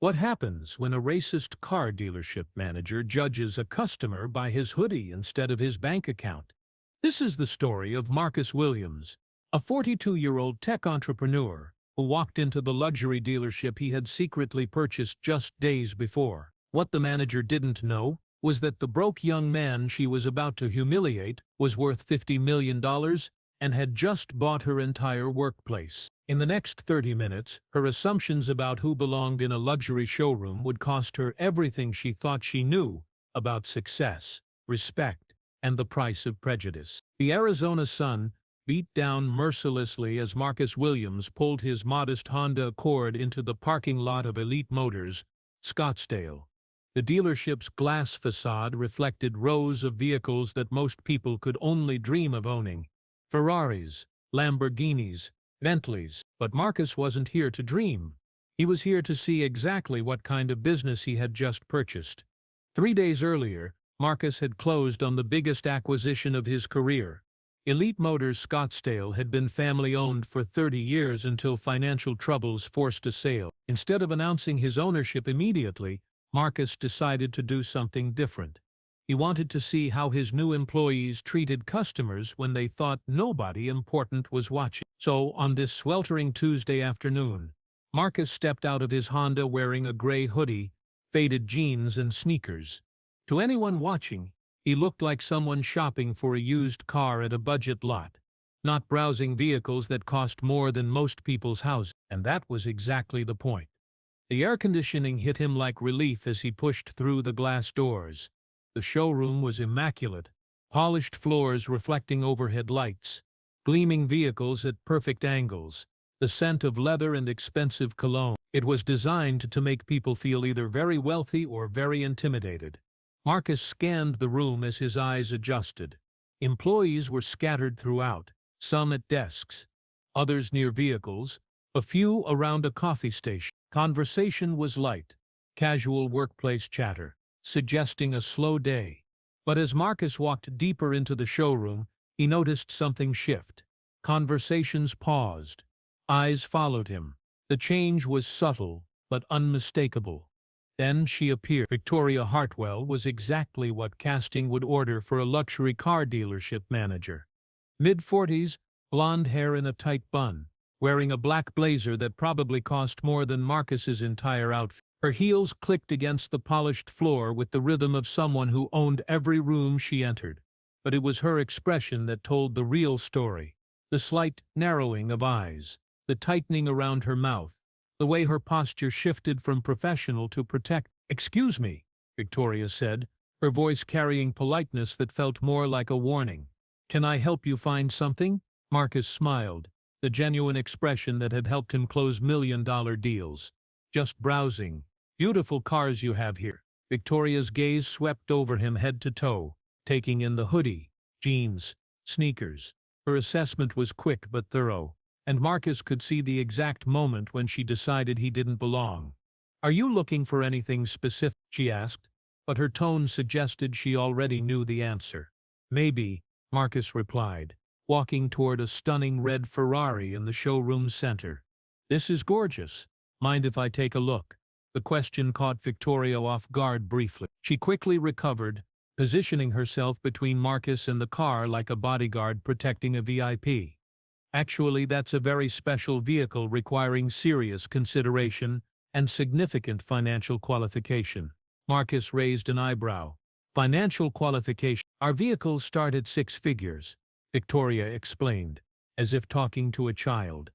What happens when a racist car dealership manager judges a customer by his hoodie instead of his bank account? This is the story of Marcus Williams, a 42-year-old tech entrepreneur who walked into the luxury dealership he had secretly purchased just days before. What the manager didn't know was that the broke young man she was about to humiliate was worth $50 million and had just bought her entire workplace. In the next 30 minutes, her assumptions about who belonged in a luxury showroom would cost her everything she thought she knew about success, respect, and the price of prejudice. The Arizona sun beat down mercilessly as Marcus Williams pulled his modest Honda Accord into the parking lot of Elite Motors Scottsdale. The dealership's glass facade reflected rows of vehicles that most people could only dream of owning: Ferraris, Lamborghinis, Bentleys. But Marcus wasn't here to dream. He was here to see exactly what kind of business he had just purchased. 3 days earlier, Marcus had closed on the biggest acquisition of his career. Elite Motors Scottsdale had been family-owned for 30 years until financial troubles forced a sale. Instead of announcing his ownership immediately, Marcus decided to do something different. He wanted to see how his new employees treated customers when they thought nobody important was watching. So, on this sweltering Tuesday afternoon, Marcus stepped out of his Honda wearing a gray hoodie, faded jeans, and sneakers. To anyone watching, he looked like someone shopping for a used car at a budget lot, not browsing vehicles that cost more than most people's houses. And that was exactly the point. The air conditioning hit him like relief as he pushed through the glass doors. The showroom was immaculate, polished floors reflecting overhead lights, gleaming vehicles at perfect angles, the scent of leather and expensive cologne. It was designed to make people feel either very wealthy or very intimidated. Marcus scanned the room as his eyes adjusted. Employees were scattered throughout, some at desks, others near vehicles, a few around a coffee station. Conversation was light, casual workplace chatter, suggesting a slow day. But as Marcus walked deeper into the showroom, he noticed something shift. Conversations paused. Eyes followed him. The change was subtle, but unmistakable. Then she appeared. Victoria Hartwell was exactly what casting would order for a luxury car dealership manager. Mid-40s, blonde hair in a tight bun, wearing a black blazer that probably cost more than Marcus's entire outfit. Her heels clicked against the polished floor with the rhythm of someone who owned every room she entered. But it was her expression that told the real story. The slight narrowing of eyes, the tightening around her mouth, the way her posture shifted from professional to protect. "Excuse me," Victoria said, her voice carrying politeness that felt more like a warning. "Can I help you find something?" Marcus smiled, the genuine expression that had helped him close million-dollar deals. "Just browsing. Beautiful cars you have here." Victoria's gaze swept over him head to toe, taking in the hoodie, jeans, sneakers. Her assessment was quick but thorough, and Marcus could see the exact moment when she decided he didn't belong. "Are you looking for anything specific?" she asked, but her tone suggested she already knew the answer. "Maybe," Marcus replied, walking toward a stunning red Ferrari in the showroom's center. "This is gorgeous. Mind if I take a look?" The question caught Victoria off guard briefly. She quickly recovered, positioning herself between Marcus and the car like a bodyguard protecting a VIP. "Actually, that's a very special vehicle requiring serious consideration and significant financial qualification." Marcus raised an eyebrow. "Financial qualification? Our vehicles start at 6 figures, Victoria explained, as if talking to a child.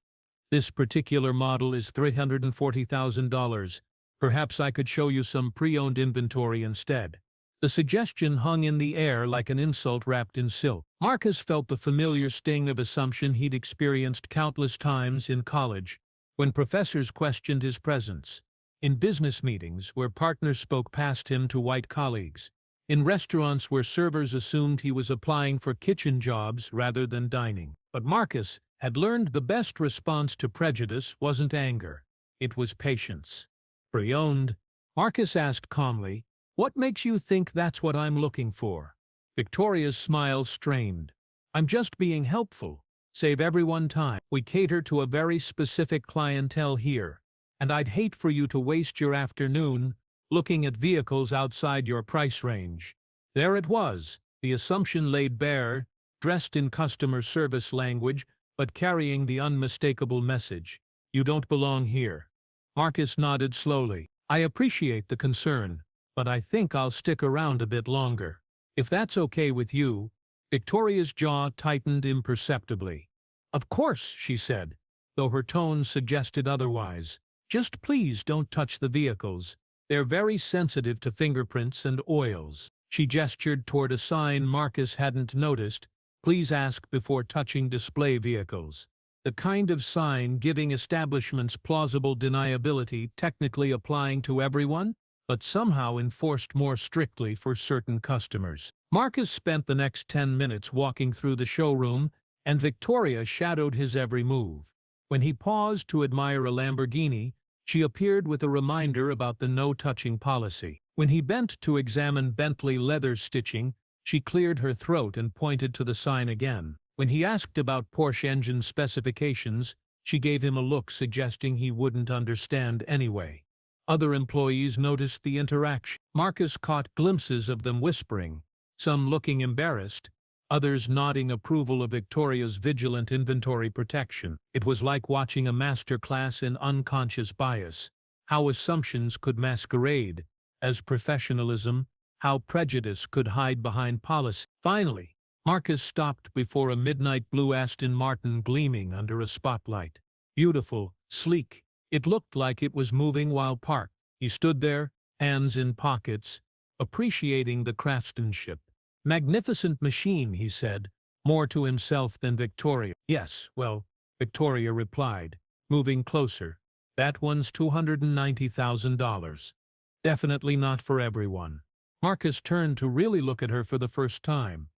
"This particular model is $340,000. Perhaps I could show you some pre-owned inventory instead." The suggestion hung in the air like an insult wrapped in silk. Marcus felt the familiar sting of assumption he'd experienced countless times in college, when professors questioned his presence, in business meetings where partners spoke past him to white colleagues, in restaurants where servers assumed he was applying for kitchen jobs rather than dining. But Marcus had learned the best response to prejudice wasn't anger, it was patience. "Pre-owned?" Marcus asked calmly. "What makes you think that's what I'm looking for?" Victoria's smile strained. "I'm just being helpful. Save everyone time. We cater to a very specific clientele here, and I'd hate for you to waste your afternoon looking at vehicles outside your price range. There it was, the assumption laid bare, dressed in customer service language, but carrying the unmistakable message: you don't belong here. Marcus nodded slowly. I appreciate the concern, but I think I'll stick around a bit longer. If that's okay with you. Victoria's jaw tightened imperceptibly. Of course, she said, though her tone suggested otherwise. Just please don't touch the vehicles. They're very sensitive to fingerprints and oils. She gestured toward a sign Marcus hadn't noticed. Please ask before touching display vehicles. The kind of sign giving establishments plausible deniability, technically applying to everyone, but somehow enforced more strictly for certain customers. Marcus spent the next 10 minutes walking through the showroom, and Victoria shadowed his every move. When he paused to admire a Lamborghini, she appeared with a reminder about the no-touching policy. When he bent to examine Bentley leather stitching, she cleared her throat and pointed to the sign again. When he asked about Porsche engine specifications, she gave him a look suggesting he wouldn't understand anyway. Other employees noticed the interaction. Marcus caught glimpses of them whispering, some looking embarrassed, others nodding approval of Victoria's vigilant inventory protection. It was like watching a master class in unconscious bias, how assumptions could masquerade as professionalism, how prejudice could hide behind policy. Finally, Marcus stopped before a midnight blue Aston Martin gleaming under a spotlight. Beautiful, sleek, it looked like it was moving while parked. He stood there, hands in pockets, appreciating the craftsmanship. Magnificent machine, he said, more to himself than Victoria. Yes, well, Victoria replied, moving closer. That one's $290,000. Definitely not for everyone. Marcus turned to really look at her for the first time.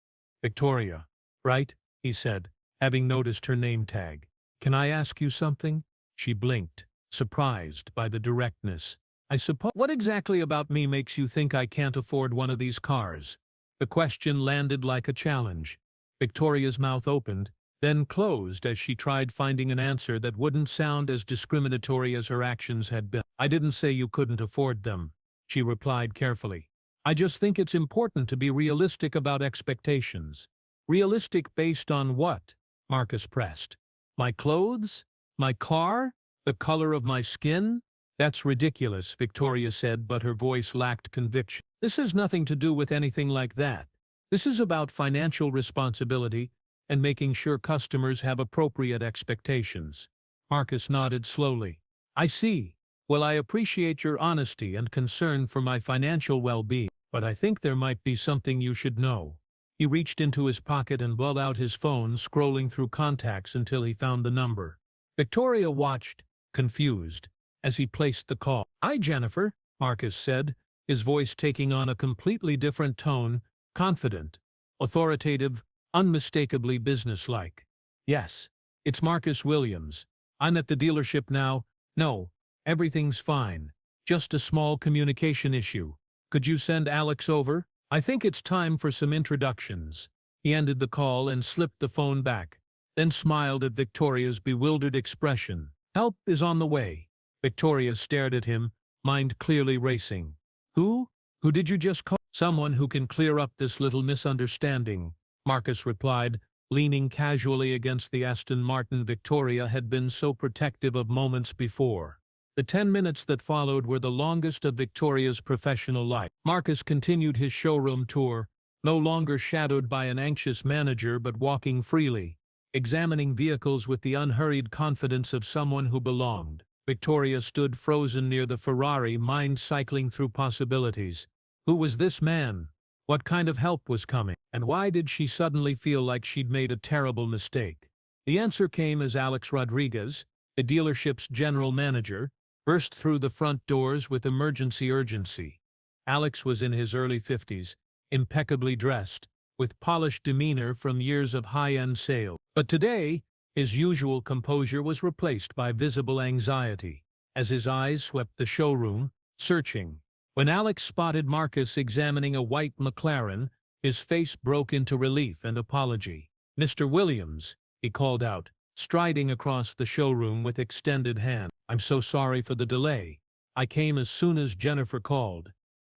Victoria, right? He said, having noticed her name tag. Can I ask you something? She blinked, surprised by the directness. I suppose. What exactly about me makes you think I can't afford one of these cars? The question landed like a challenge. Victoria's mouth opened, then closed as she tried finding an answer that wouldn't sound as discriminatory as her actions had been. I didn't say you couldn't afford them, she replied carefully. I just think it's important to be realistic about expectations. Realistic based on what? Marcus pressed. My clothes? My car? The color of my skin? That's ridiculous, Victoria said, but her voice lacked conviction. This has nothing to do with anything like that. This is about financial responsibility and making sure customers have appropriate expectations. Marcus nodded slowly. I see. Well, I appreciate your honesty and concern for my financial well-being, but I think there might be something you should know. He reached into his pocket and pulled out his phone, scrolling through contacts until he found the number. Victoria watched, confused, as he placed the call. Hi, Jennifer, Marcus said, his voice taking on a completely different tone, confident, authoritative, unmistakably businesslike. Yes, it's Marcus Williams. I'm at the dealership now. No, everything's fine. Just a small communication issue. Could you send Alex over? I think it's time for some introductions. He ended the call and slipped the phone back, then smiled at Victoria's bewildered expression. Help is on the way. Victoria stared at him, mind clearly racing. Who? Who did you just call? Someone who can clear up this little misunderstanding, Marcus replied, leaning casually against the Aston Martin Victoria had been so protective of moments before. The 10 minutes that followed were the longest of Victoria's professional life. Marcus continued his showroom tour, no longer shadowed by an anxious manager but walking freely, examining vehicles with the unhurried confidence of someone who belonged. Victoria stood frozen near the Ferrari, mind cycling through possibilities. Who was this man? What kind of help was coming? And why did she suddenly feel like she'd made a terrible mistake? The answer came as Alex Rodriguez, the dealership's general manager, burst through the front doors with emergency urgency. Alex was in his early 50s, impeccably dressed, with polished demeanor from years of high-end sales. But today, his usual composure was replaced by visible anxiety, as his eyes swept the showroom, searching. When Alex spotted Marcus examining a white McLaren, his face broke into relief and apology. Mr. Williams, he called out, striding across the showroom with extended hand. "I'm so sorry for the delay. I came as soon as Jennifer called."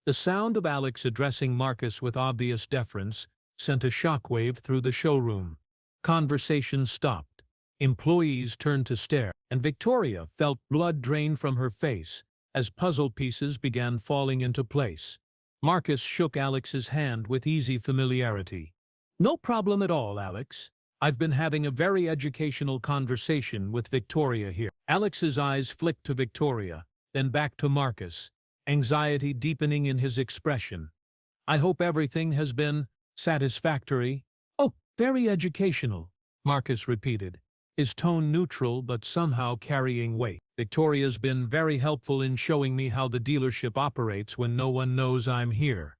The sound of Alex addressing Marcus with obvious deference sent a shockwave through the showroom. Conversation stopped. Employees turned to stare, and Victoria felt blood drain from her face as puzzle pieces began falling into place. Marcus shook Alex's hand with easy familiarity. "No problem at all, Alex. I've been having a very educational conversation with Victoria here." Alex's eyes flicked to Victoria, then back to Marcus, anxiety deepening in his expression. "I hope everything has been satisfactory." "Oh, very educational," Marcus repeated, his tone neutral but somehow carrying weight. "Victoria's been very helpful in showing me how the dealership operates when no one knows I'm here."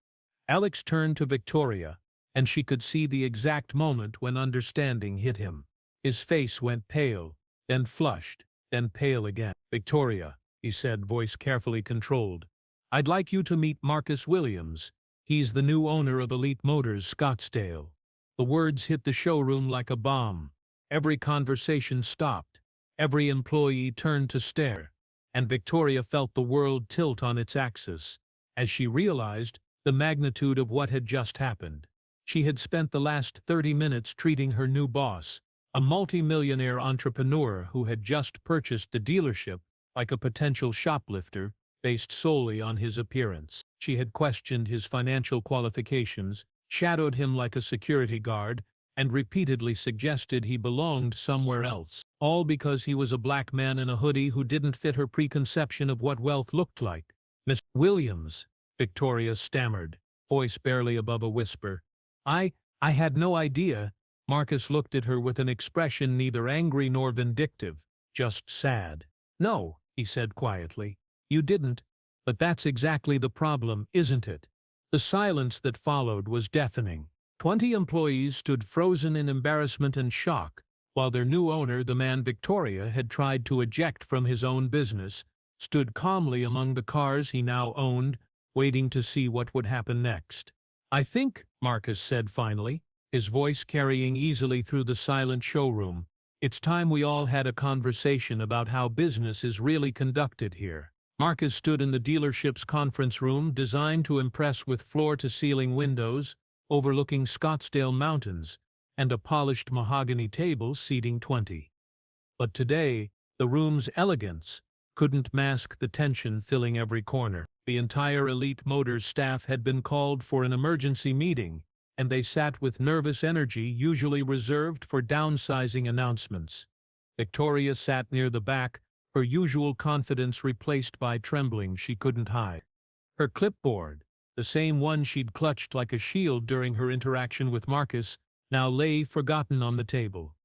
Alex turned to Victoria, and she could see the exact moment when understanding hit him. His face went pale, then flushed, then pale again. "Victoria," he said, voice carefully controlled, "I'd like you to meet Marcus Williams. He's the new owner of Elite Motors Scottsdale." The words hit the showroom like a bomb. Every conversation stopped. Every employee turned to stare, and Victoria felt the world tilt on its axis as she realized the magnitude of what had just happened. She had spent the last 30 minutes treating her new boss, a multi-millionaire entrepreneur who had just purchased the dealership, like a potential shoplifter based solely on his appearance. She had questioned his financial qualifications, shadowed him like a security guard, and repeatedly suggested he belonged somewhere else, all because he was a black man in a hoodie who didn't fit her preconception of what wealth looked like. "Miss Williams," Victoria stammered, voice barely above a whisper. I had no idea." Marcus looked at her with an expression neither angry nor vindictive, just sad. "No," he said quietly, "you didn't, but that's exactly the problem, isn't it?" The silence that followed was deafening. 20 employees stood frozen in embarrassment and shock, while their new owner, the man Victoria had tried to eject from his own business, stood calmly among the cars he now owned, waiting to see what would happen next. "I think," Marcus said finally, his voice carrying easily through the silent showroom, "it's time we all had a conversation about how business is really conducted here." Marcus stood in the dealership's conference room, designed to impress with floor-to-ceiling windows overlooking Scottsdale Mountains and a polished mahogany table seating 20. But today, the room's elegance couldn't mask the tension filling every corner. The entire Elite Motors staff had been called for an emergency meeting, and they sat with nervous energy usually reserved for downsizing announcements. Victoria sat near the back, her usual confidence replaced by trembling she couldn't hide. Her clipboard, the same one she'd clutched like a shield during her interaction with Marcus, now lay forgotten on the table.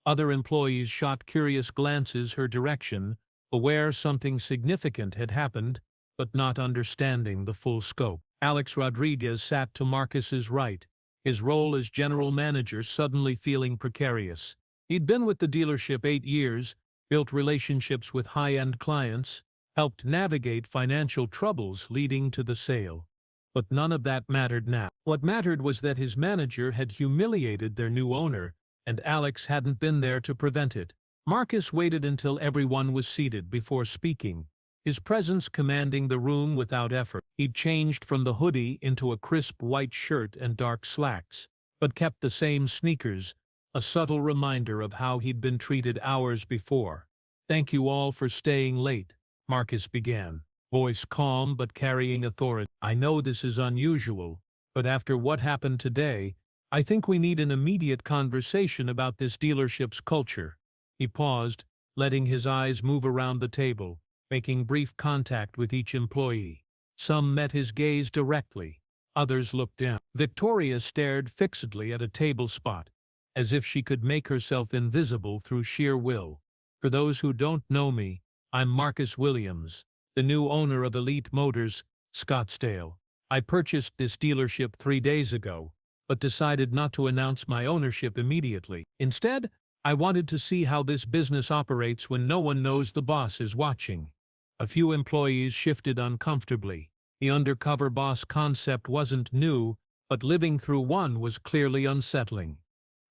Other employees shot curious glances her direction, aware something significant had happened, but not understanding the full scope. Alex Rodriguez sat to Marcus's right, his role as general manager suddenly feeling precarious. He'd been with the dealership 8 years, built relationships with high-end clients, helped navigate financial troubles leading to the sale. But none of that mattered now. What mattered was that his manager had humiliated their new owner, and Alex hadn't been there to prevent it. Marcus waited until everyone was seated before speaking, his presence commanding the room without effort. He'd changed from the hoodie into a crisp white shirt and dark slacks, but kept the same sneakers, a subtle reminder of how he'd been treated hours before. "Thank you all for staying late," Marcus began, voice calm but carrying authority. "I know this is unusual, but after what happened today, I think we need an immediate conversation about this dealership's culture." He paused, letting his eyes move around the table, making brief contact with each employee. Some met his gaze directly, others looked down. Victoria stared fixedly at a table spot, as if she could make herself invisible through sheer will. "For those who don't know me, I'm Marcus Williams, the new owner of Elite Motors Scottsdale. I purchased this dealership 3 days ago, but decided not to announce my ownership immediately. Instead, I wanted to see how this business operates when no one knows the boss is watching." A few employees shifted uncomfortably. The undercover boss concept wasn't new, but living through one was clearly unsettling.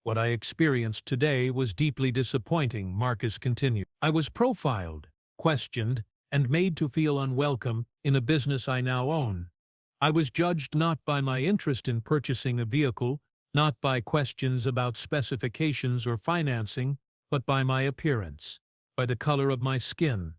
What I experienced today was deeply disappointing, Marcus continued. I was profiled, questioned, and made to feel unwelcome in a business I now own. I was judged not by my interest in purchasing a vehicle, not by questions about specifications or financing, but by my appearance, by the color of my skin.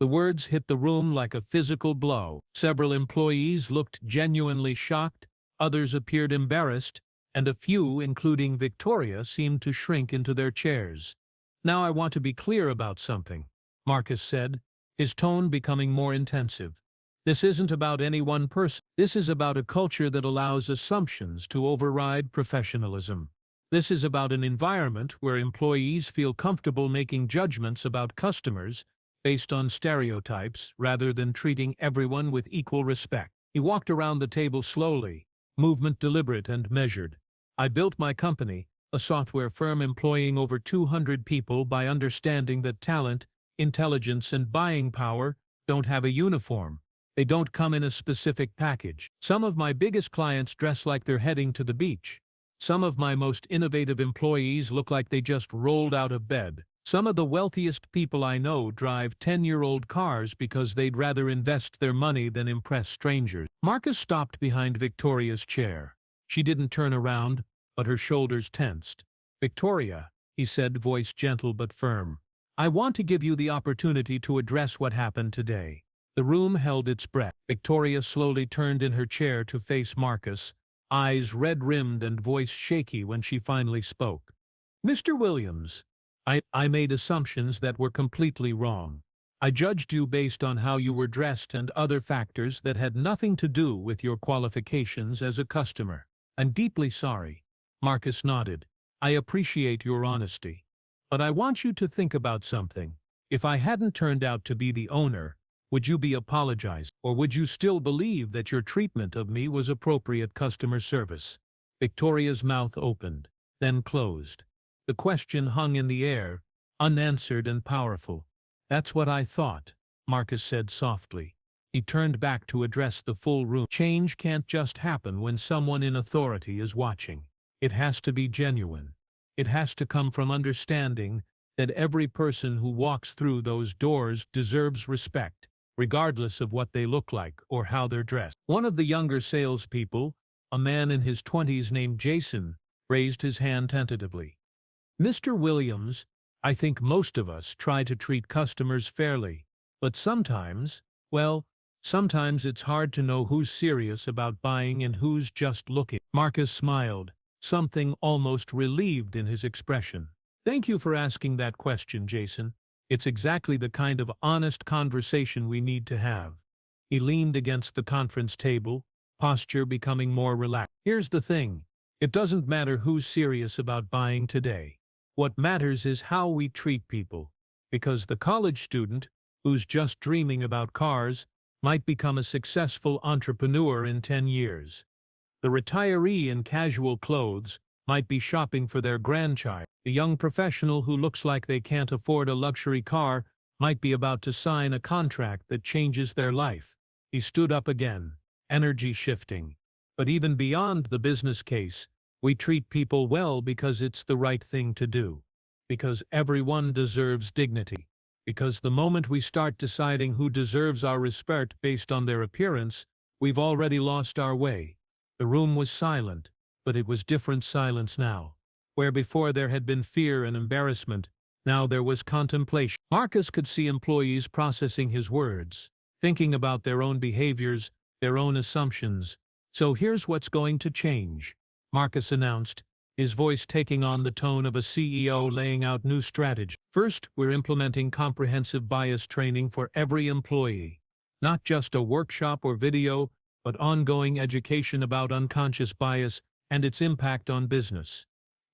The words hit the room like a physical blow. Several employees looked genuinely shocked, others appeared embarrassed, and a few, including Victoria, seemed to shrink into their chairs. Now I want to be clear about something, Marcus said, his tone becoming more intensive. This isn't about any one person. This is about a culture that allows assumptions to override professionalism. This is about an environment where employees feel comfortable making judgments about customers based on stereotypes rather than treating everyone with equal respect. He walked around the table slowly, movement deliberate and measured. I built my company, a software firm employing over 200 people, by understanding that talent, intelligence, and buying power don't have a uniform. They don't come in a specific package. Some of my biggest clients dress like they're heading to the beach. Some of my most innovative employees look like they just rolled out of bed. Some of the wealthiest people I know drive 10-year-old cars because they'd rather invest their money than impress strangers. Marcus stopped behind Victoria's chair. She didn't turn around, but her shoulders tensed. "Victoria," he said, voice gentle but firm, "I want to give you the opportunity to address what happened today." The room held its breath. Victoria slowly turned in her chair to face Marcus, eyes red-rimmed and voice shaky when she finally spoke. "Mr. Williams, I made assumptions that were completely wrong. I judged you based on how you were dressed and other factors that had nothing to do with your qualifications as a customer. I'm deeply sorry." Marcus nodded. "I appreciate your honesty. But I want you to think about something. If I hadn't turned out to be the owner, would you be apologized, or would you still believe that your treatment of me was appropriate customer service?" Victoria's mouth opened, then closed. The question hung in the air, unanswered and powerful. "That's what I thought," Marcus said softly. He turned back to address the full room. "Change can't just happen when someone in authority is watching. It has to be genuine. It has to come from understanding that every person who walks through those doors deserves respect, regardless of what they look like or how they're dressed." One of the younger salespeople, a man in his 20s named Jason, raised his hand tentatively. "Mr. Williams, I think most of us try to treat customers fairly, but sometimes, well, sometimes it's hard to know who's serious about buying and who's just looking." Marcus smiled, something almost relieved in his expression. "Thank you for asking that question, Jason. It's exactly the kind of honest conversation we need to have." He leaned against the conference table, posture becoming more relaxed. "Here's the thing. It doesn't matter who's serious about buying today. What matters is how we treat people, because the college student, who's just dreaming about cars, might become a successful entrepreneur in 10 years. The retiree in casual clothes might be shopping for their grandchild. The young professional who looks like they can't afford a luxury car might be about to sign a contract that changes their life." He stood up again, energy shifting. "But even beyond the business case, we treat people well because it's the right thing to do. Because everyone deserves dignity. Because the moment we start deciding who deserves our respect based on their appearance, we've already lost our way." The room was silent, but it was different silence now. Where before there had been fear and embarrassment, now there was contemplation. Marcus could see employees processing his words, thinking about their own behaviors, their own assumptions. "So here's what's going to change," Marcus announced, his voice taking on the tone of a CEO laying out new strategy. "First, we're implementing comprehensive bias training for every employee. Not just a workshop or video, but ongoing education about unconscious bias and its impact on business."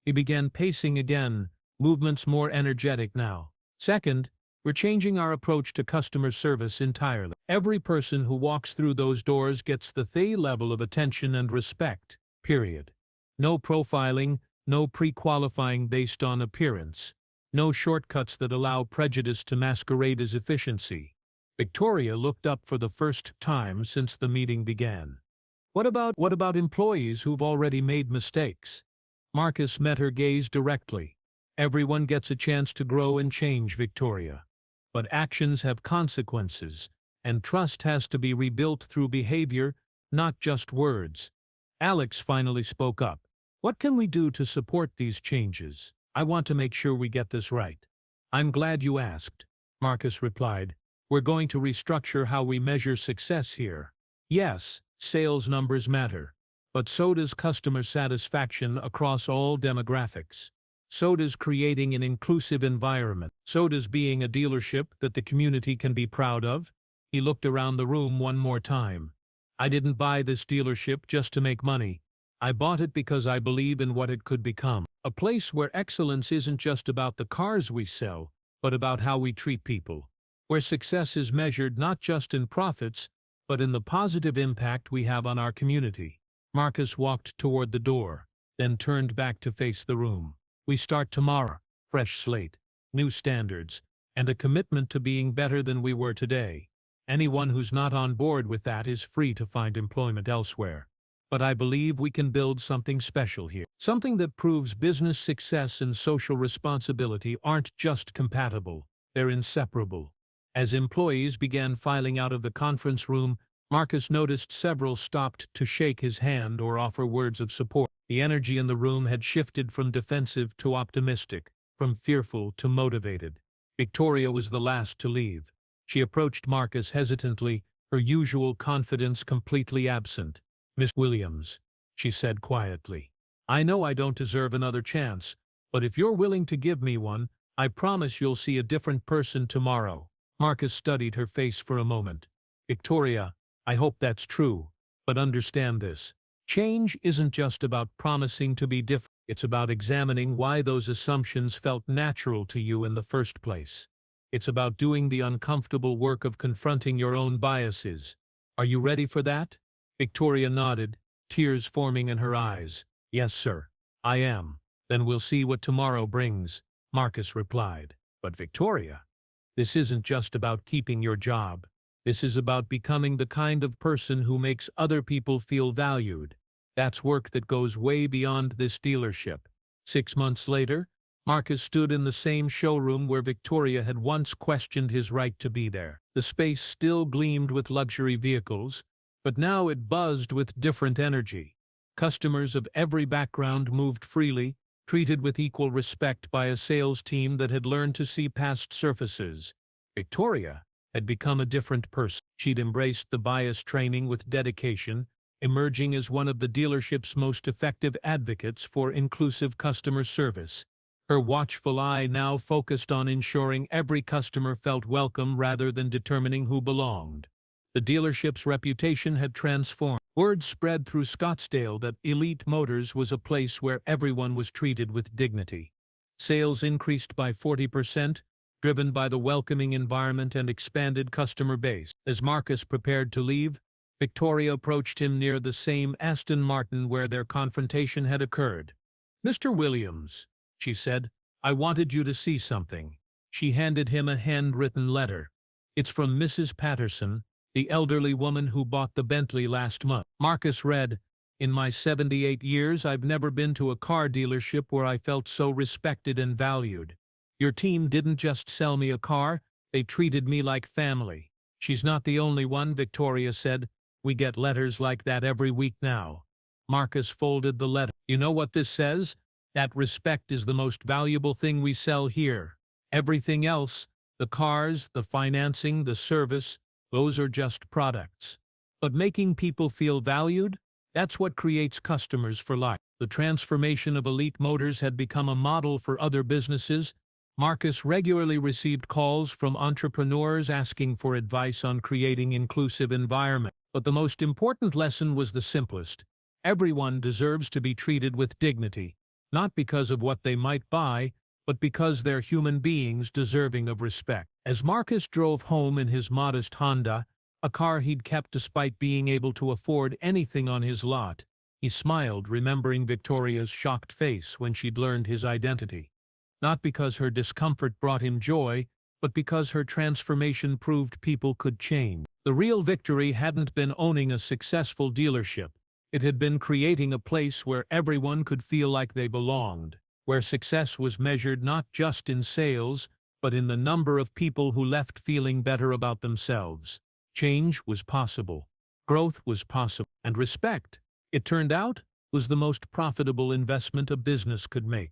He began pacing again, movements more energetic now. "Second, we're changing our approach to customer service entirely. Every person who walks through those doors gets the same level of attention and respect, period. No profiling, no pre-qualifying based on appearance, no shortcuts that allow prejudice to masquerade as efficiency." Victoria looked up for the first time since the meeting began. What about employees who've already made mistakes? Marcus met her gaze directly. Everyone gets a chance to grow and change, Victoria. But actions have consequences, and trust has to be rebuilt through behavior, not just words. Alex finally spoke up. What can we do to support these changes? I want to make sure we get this right. I'm glad you asked, Marcus replied. We're going to restructure how we measure success here. Yes, sales numbers matter, but so does customer satisfaction across all demographics. So does creating an inclusive environment. So does being a dealership that the community can be proud of. He looked around the room one more time. I didn't buy this dealership just to make money. I bought it because I believe in what it could become. A place where excellence isn't just about the cars we sell, but about how we treat people. Where success is measured not just in profits, but in the positive impact we have on our community. Marcus walked toward the door, then turned back to face the room. We start tomorrow. Fresh slate, new standards, and a commitment to being better than we were today. Anyone who's not on board with that is free to find employment elsewhere. But I believe we can build something special here. Something that proves business success and social responsibility aren't just compatible, they're inseparable. As employees began filing out of the conference room, Marcus noticed several stopped to shake his hand or offer words of support. The energy in the room had shifted from defensive to optimistic, from fearful to motivated. Victoria was the last to leave. She approached Marcus hesitantly, her usual confidence completely absent. Miss Williams, she said quietly, I know I don't deserve another chance, but if you're willing to give me one, I promise you'll see a different person tomorrow. Marcus studied her face for a moment. Victoria, I hope that's true, but understand this. Change isn't just about promising to be different. It's about examining why those assumptions felt natural to you in the first place. It's about doing the uncomfortable work of confronting your own biases. Are you ready for that? Victoria nodded, tears forming in her eyes. Yes, sir, I am. Then we'll see what tomorrow brings, Marcus replied. But Victoria, this isn't just about keeping your job. This is about becoming the kind of person who makes other people feel valued. That's work that goes way beyond this dealership. 6 months later, Marcus stood in the same showroom where Victoria had once questioned his right to be there. The space still gleamed with luxury vehicles, but now it buzzed with different energy. Customers of every background moved freely, treated with equal respect by a sales team that had learned to see past surfaces. Victoria had become a different person. She'd embraced the bias training with dedication, emerging as one of the dealership's most effective advocates for inclusive customer service. Her watchful eye now focused on ensuring every customer felt welcome rather than determining who belonged. The dealership's reputation had transformed. Word spread through Scottsdale that Elite Motors was a place where everyone was treated with dignity. Sales increased by 40%, driven by the welcoming environment and expanded customer base. As Marcus prepared to leave, Victoria approached him near the same Aston Martin where their confrontation had occurred. Mr. Williams, she said, I wanted you to see something. She handed him a handwritten letter. It's from Mrs. Patterson, the elderly woman who bought the Bentley last month. Marcus read, In my 78 years, I've never been to a car dealership where I felt so respected and valued. Your team didn't just sell me a car, they treated me like family. She's not the only one, Victoria said. We get letters like that every week now. Marcus folded the letter. You know what this says? That respect is the most valuable thing we sell here. Everything else, the cars, the financing, the service, those are just products. But making people feel valued, that's what creates customers for life. The transformation of Elite Motors had become a model for other businesses. Marcus regularly received calls from entrepreneurs asking for advice on creating inclusive environment. But the most important lesson was the simplest. Everyone deserves to be treated with dignity, not because of what they might buy, but because they're human beings deserving of respect. As Marcus drove home in his modest Honda, a car he'd kept despite being able to afford anything on his lot, he smiled, remembering Victoria's shocked face when she'd learned his identity. Not because her discomfort brought him joy, but because her transformation proved people could change. The real victory hadn't been owning a successful dealership. It had been creating a place where everyone could feel like they belonged, where success was measured not just in sales, but in the number of people who left feeling better about themselves. Change was possible, growth was possible, and respect, it turned out, was the most profitable investment a business could make.